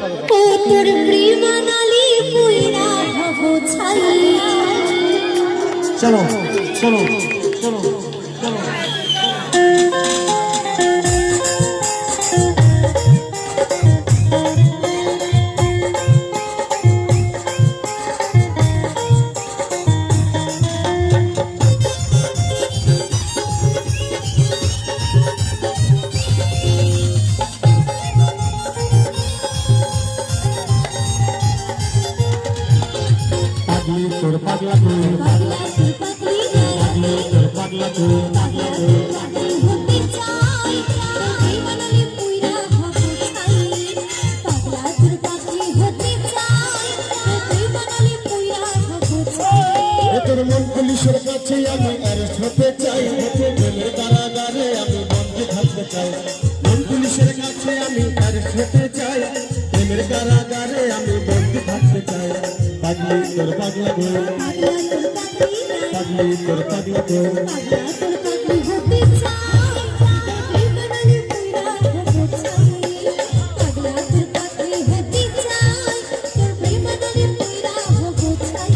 তোর প্রেমানালি পুইরা হব ছাই। চলো চলো চলো চলো। তোর পাগলা তো পাগলা তুই পাগলি রে, তোর পাগলা তো পাগলা তুই পাগলি হতে চাই, তোর প্রেমানালি পুইরা হব ছাই। পাগলা তুই পাগলি হতে চাই, তোর প্রেমানালি পুইরা হব ছাই। তোর মন পুলিশের কাছে আমি অ্যারেস্ট হতে চাই, প্রেমের কারাগারে আমি বন্দী থাকতে চাই। মন পুলিশের কাছে আমি অ্যারেস্ট হতে চাই, প্রেমের কারাগারে আমি বন্দী থাকতে চাই। পাগলি তোর পাগলা গো, পাগলা তুই পাগলি রে, পাগলি তোর পাগলা গো। পাগলা তোর পাগলি হতে চাই, তোর প্রেমানালি পুইরা হব ছাই। পাগলা তোর পাগলি হতে চাই, তোর প্রেমানালি পুইরা হব ছাই।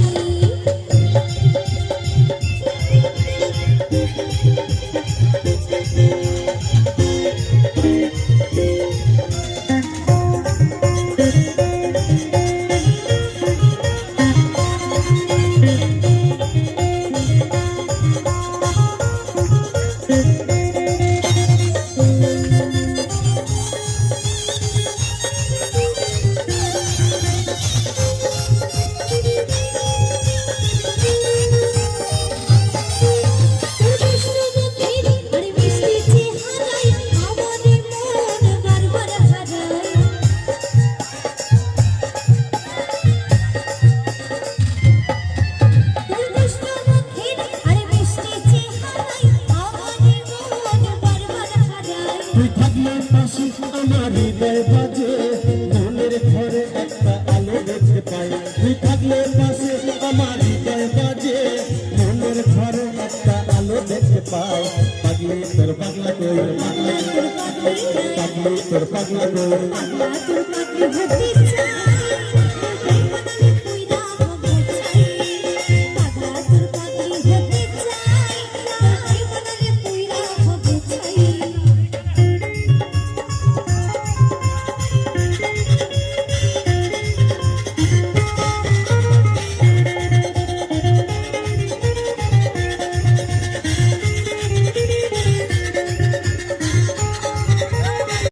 তুই থাকলে পাশে আমার হৃদয় বাজে, মনের ঘরে একটা আলো দেখতে পাই। তুই থাকলে পাশে আমার হৃদয় বাজে, মনের ঘরে একটা আলো দেখতে পাই। পাগলি তোর পাগলা কই, পাগলি তোর পাগলা কই। পাগলা তোর পাগলি হতে চাই।